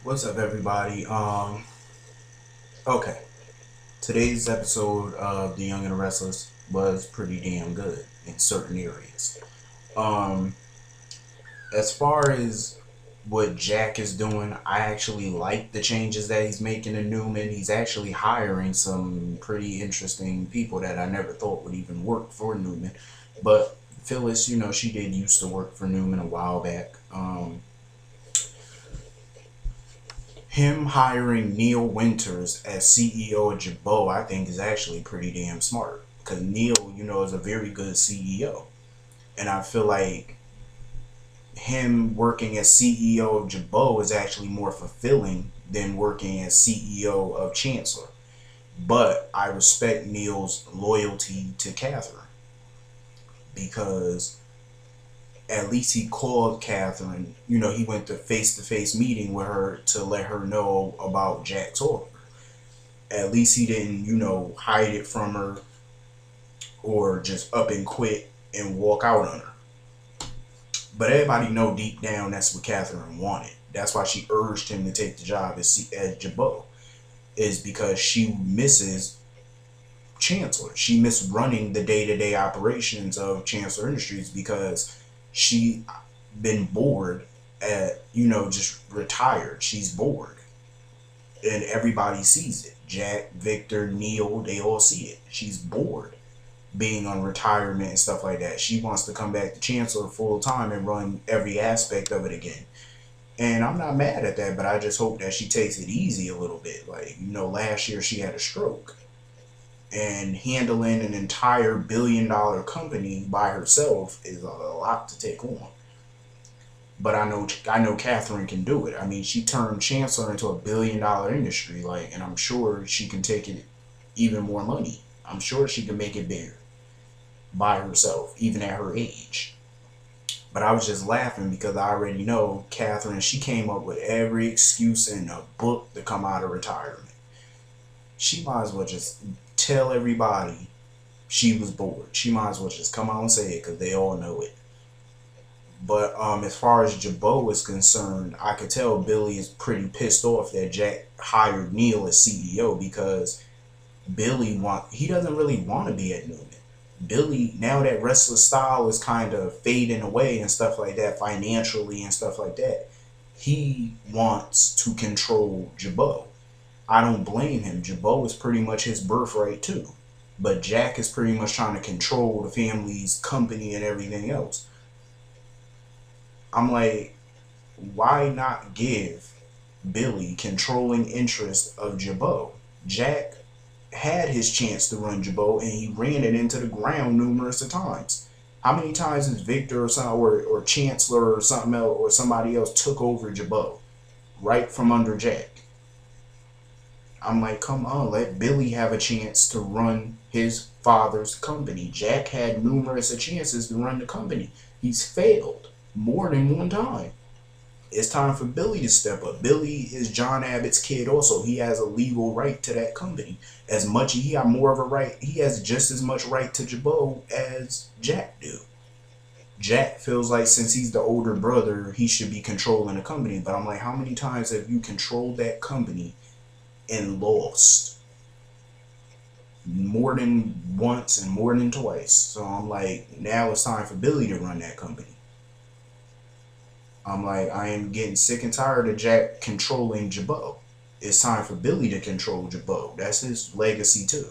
What's up, everybody? Okay. Today's episode of The Young and the Restless was pretty damn good in certain areas. Um, as far as what Jack is doing, I actually like the changes that he's making in Newman. He's actually hiring some pretty interesting people that I never thought would even work for Newman. But Phyllis, she did used to work for Newman a while back. Him hiring Neil Winters as CEO of Jabot, I think, is actually pretty damn smart. Because Neil, is a very good CEO. And I feel like him working as CEO of Jabot is actually more fulfilling than working as CEO of Chancellor. But I respect Neil's loyalty to Catherine because at least he called Catherine. He went to face meeting with her to let her know about Jack's offer. At least he didn't, hide it from her or just up and quit and walk out on her. But everybody know deep down that's what Catherine wanted. That's why she urged him to take the job as Jabot, is because she misses Chancellor. She missed running the day-to-day operations of Chancellor Industries because she been bored at, just retired. She's bored. And everybody sees it. Jack, Victor, Neil, they all see it. She's bored being on retirement and stuff like that. She wants to come back to Chancellor full time and run every aspect of it again. And I'm not mad at that, but I just hope that she takes it easy a little bit. Like, last year she had a stroke. And handling an entire billion-dollar company by herself is a lot to take on. But I know Catherine can do it. I mean, she turned Chancellor into a billion-dollar industry, and I'm sure she can take it even more money. I'm sure she can make it bigger by herself, even at her age. But I was just laughing because I already know Catherine, she came up with every excuse in a book to come out of retirement. She might as well just tell everybody she was bored. She might as well just come out and say it because they all know it. But as far as Jabot is concerned, I could tell Billy is pretty pissed off that Jack hired Neil as CEO because he doesn't really want to be at Newman. Billy, now that restless style is kind of fading away and stuff like that, financially and stuff like that, he wants to control Jabot. I don't blame him. Jabot is pretty much his birthright too. But Jack is pretty much trying to control the family's company and everything else. I'm like, why not give Billy controlling interest of Jabot? Jack had his chance to run Jabot and he ran it into the ground numerous of times. How many times has Victor or Chancellor or something else or somebody else took over Jabot right from under Jack? I'm like, come on, let Billy have a chance to run his father's company. Jack had numerous chances to run the company. He's failed more than one time. It's time for Billy to step up. Billy is John Abbott's kid also. He has a legal right to that company. As much he got more of a right, he has just as much right to Jabot as Jack do. Jack feels like since he's the older brother, he should be controlling the company. But I'm like, how many times have you controlled that company and lost? More than once and more than twice. So I'm like, now it's time for Billy to run that company. I'm like, I am getting sick and tired of Jack controlling Jabot. It's time for Billy to control Jabot. That's his legacy too.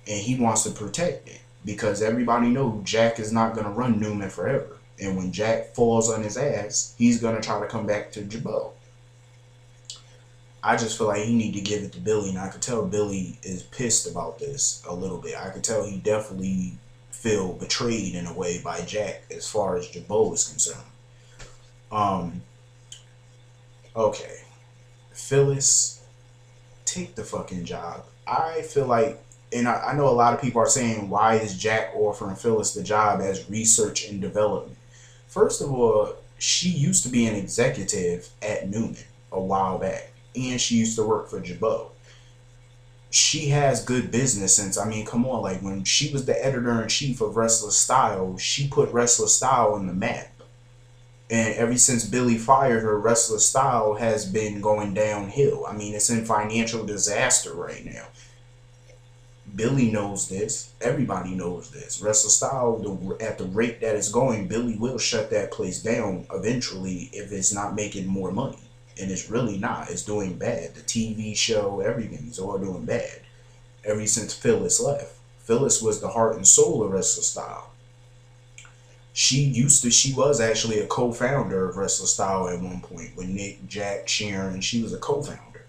And he wants to protect it because everybody knows Jack is not going to run Newman forever. And when Jack falls on his ass, he's going to try to come back to Jabot. I just feel like he need to give it to Billy, and I could tell Billy is pissed about this a little bit. I could tell he definitely feel betrayed in a way by Jack as far as Jabot is concerned. Um, okay. Phyllis, take the fucking job. I feel like, and I know a lot of people are saying, why is Jack offering Phyllis the job as research and development? First of all, she used to be an executive at Newman a while back, and she used to work for Jabot. She has good business sense. I mean, come on, like when she was the editor-in-chief of Restless Style, she put Restless Style on the map. And ever since Billy fired her, Restless Style has been going downhill. I mean, it's in financial disaster right now. Billy knows this. Everybody knows this. Restless Style, at the rate that it's going, Billy will shut that place down eventually if it's not making more money. And it's really not. It's doing bad. The TV show, everything's all doing bad. Ever since Phyllis left. Phyllis was the heart and soul of Restless Style. She was actually a co-founder of Restless Style at one point with Nick, Jack, Sharon. She was a co-founder.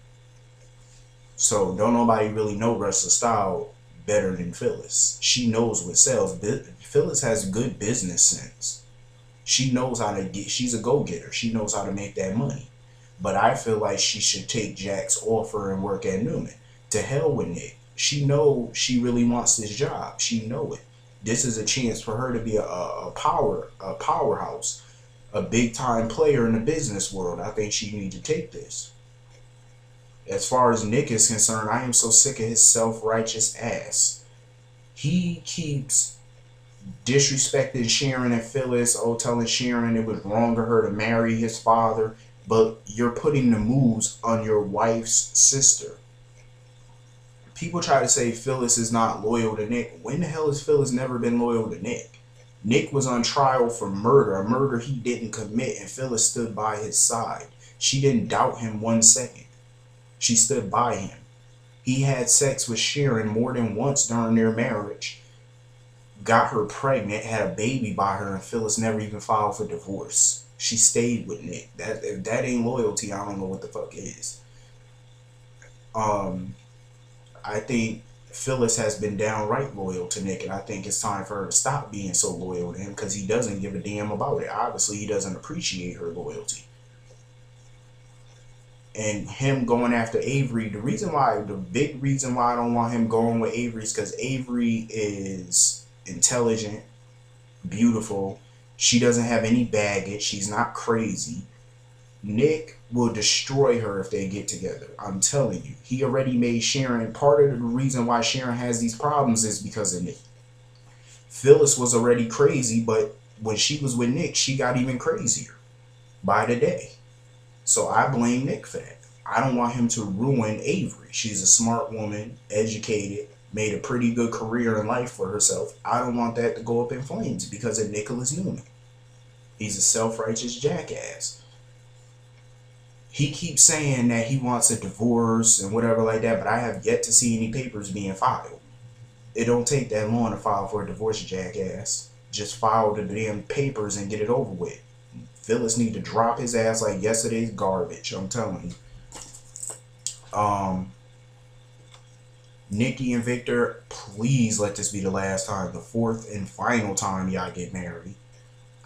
So don't nobody really know Restless Style better than Phyllis. She knows what sells. Phyllis has good business sense. She knows how to get. She's a go-getter. She knows how to make that money. But I feel like she should take Jack's offer and work at Newman. To hell with Nick. She knows she really wants this job. She know it. This is a chance for her to be a powerhouse, a big time player in the business world. I think she need to take this. As far as Nick is concerned, I am so sick of his self-righteous ass. He keeps disrespecting Sharon and Phyllis, telling Sharon it was wrong of her to marry his father, but you're putting the moves on your wife's sister. People try to say Phyllis is not loyal to Nick. When the hell has Phyllis never been loyal to Nick? Nick was on trial for murder, a murder he didn't commit, and Phyllis stood by his side. She didn't doubt him 1 second. She stood by him. He had sex with Sharon more than once during their marriage, got her pregnant, had a baby by her, and Phyllis never even filed for divorce. She stayed with Nick. If that ain't loyalty, I don't know what the fuck is. I think Phyllis has been downright loyal to Nick, and I think it's time for her to stop being so loyal to him because he doesn't give a damn about it. Obviously, he doesn't appreciate her loyalty. And him going after Avery, the big reason why I don't want him going with Avery is because Avery is intelligent, beautiful. She doesn't have any baggage. She's not crazy. Nick will destroy her if they get together. I'm telling you. He already made Sharon. Part of the reason why Sharon has these problems is because of Nick. Phyllis was already crazy, but when she was with Nick, she got even crazier by the day. So I blame Nick for that. I don't want him to ruin Avery. She's a smart woman, educated, made a pretty good career in life for herself. I don't want that to go up in flames because of Nicholas Newman. He's a self-righteous jackass. He keeps saying that he wants a divorce and whatever like that, but I have yet to see any papers being filed. It don't take that long to file for a divorce, jackass. Just file the damn papers and get it over with. Phyllis need to drop his ass like yesterday's garbage. I'm telling you. Nikki and Victor, please let this be the last time, the fourth and final time y'all get married.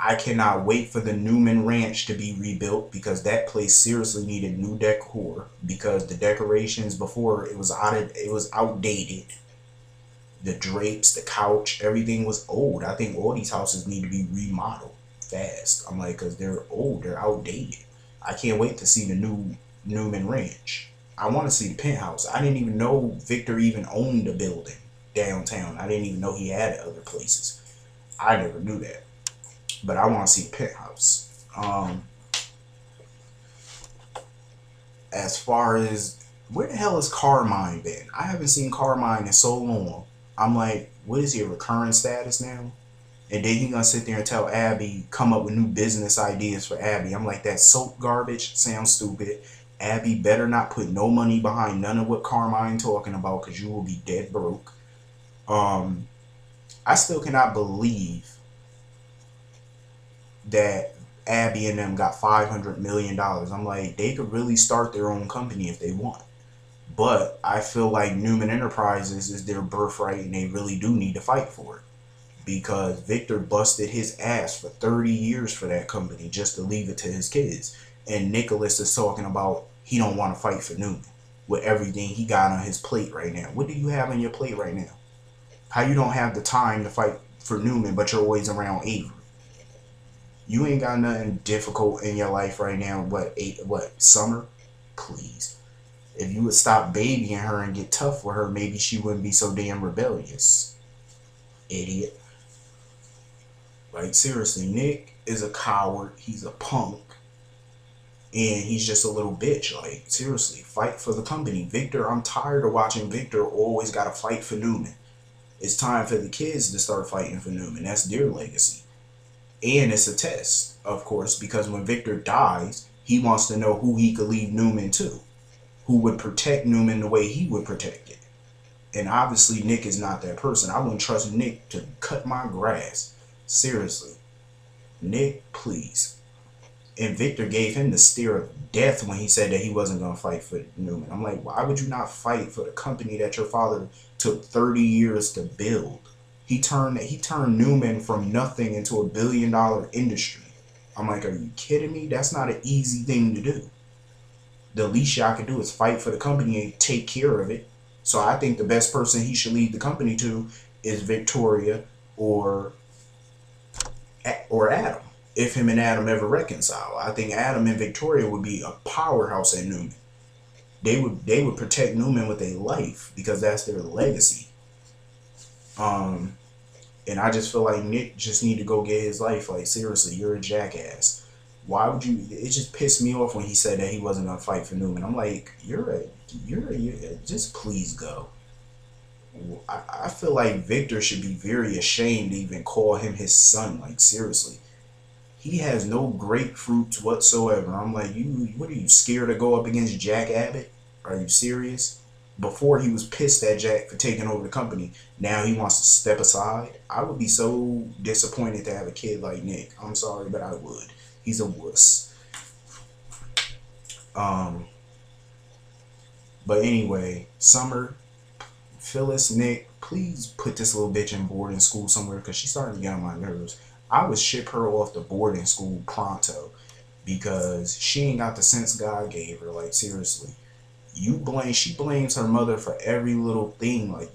I cannot wait for the Newman Ranch to be rebuilt because that place seriously needed new decor because the decorations before it was outdated. The drapes, the couch, everything was old. I think all these houses need to be remodeled fast. I'm like, because they're old, they're outdated. I can't wait to see the new Newman Ranch. I want to see the penthouse. I didn't even know Victor even owned a building downtown. I didn't even know he had it other places. I never knew that. But I want to see the penthouse. As far as, where the hell has Carmine been? I haven't seen Carmine in so long. I'm like, what is he, a recurring status now? And then he's going to sit there and tell Abby, come up with new business ideas for Abby. I'm like, that soap garbage sounds stupid. Abby better not put no money behind none of what Carmine talking about because you will be dead broke. I still cannot believe that Abby and them got $500 million. I'm like, they could really start their own company if they want. But I feel like Newman Enterprises is their birthright and they really do need to fight for it. Because Victor busted his ass for 30 years for that company just to leave it to his kids. And Nicholas is talking about he don't want to fight for Newman with everything he got on his plate right now. What do you have on your plate right now? How you don't have the time to fight for Newman, but you're always around Avery? You ain't got nothing difficult in your life right now. What, Summer? Please. If you would stop babying her and get tough with her, maybe she wouldn't be so damn rebellious. Idiot. Like, seriously, Nick is a coward. He's a punk. And he's just a little bitch. Like, seriously, fight for the company. Victor, I'm tired of watching Victor always got to fight for Newman. It's time for the kids to start fighting for Newman. That's their legacy. And it's a test, of course, because when Victor dies, he wants to know who he could leave Newman to. Who would protect Newman the way he would protect it. And obviously, Nick is not that person. I wouldn't trust Nick to cut my grass. Seriously. Nick, please. And Victor gave him the stare of death when he said that he wasn't going to fight for Newman. I'm like, why would you not fight for the company that your father took 30 years to build? He turned Newman from nothing into $1 billion industry. I'm like, are you kidding me? That's not an easy thing to do. The least y'all can do is fight for the company and take care of it. So I think the best person he should lead the company to is Victoria or Adam. If him and Adam ever reconcile, I think Adam and Victoria would be a powerhouse at Newman. They would protect Newman with their life because that's their legacy. And I just feel like Nick just need to go get his life. Like, seriously, you're a jackass. Why would you? It just pissed me off when he said that he wasn't gonna fight for Newman. I'm like, you're just please go. I feel like Victor should be very ashamed to even call him his son. Like, seriously. He has no grapefruits whatsoever. I'm like, what are you, scared to go up against Jack Abbott? Are you serious? Before he was pissed at Jack for taking over the company. Now he wants to step aside. I would be so disappointed to have a kid like Nick. I'm sorry, but I would. He's a wuss. But anyway, Summer, Phyllis, Nick, please put this little bitch in boarding school somewhere because she's starting to get on my nerves. I would ship her off to boarding school pronto because she ain't got the sense God gave her. Like, seriously. She blames her mother for every little thing. Like,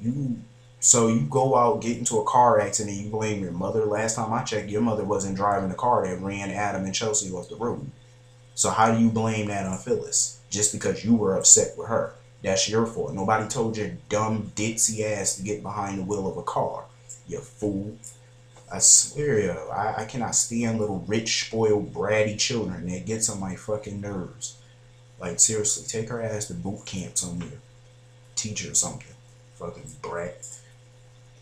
so you go out, get into a car accident, you blame your mother. Last time I checked, your mother wasn't driving the car that ran Adam and Chelsea off the road. So how do you blame that on Phyllis? Just because you were upset with her. That's your fault. Nobody told your dumb, ditzy ass to get behind the wheel of a car. You fool. I swear, yo, I cannot stand little rich, spoiled, bratty children. That gets on my fucking nerves. Like, seriously, take her ass to boot camp somewhere. Teach her something. Fucking brat.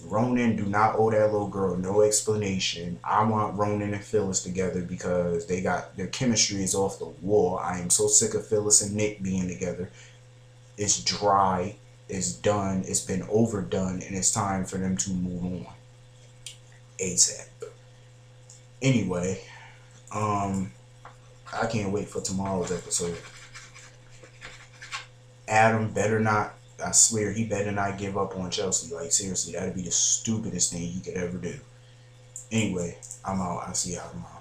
Ronan do not owe that little girl no explanation. I want Ronan and Phyllis together because their chemistry is off the wall. I am so sick of Phyllis and Nick being together. It's dry. It's done. It's been overdone. And it's time for them to move on. ASAP. Anyway, I can't wait for tomorrow's episode. Adam better not, I swear, he better not give up on Chelsea. Like, seriously, that'd be the stupidest thing he could ever do. Anyway, I'm out. I'll see y'all tomorrow.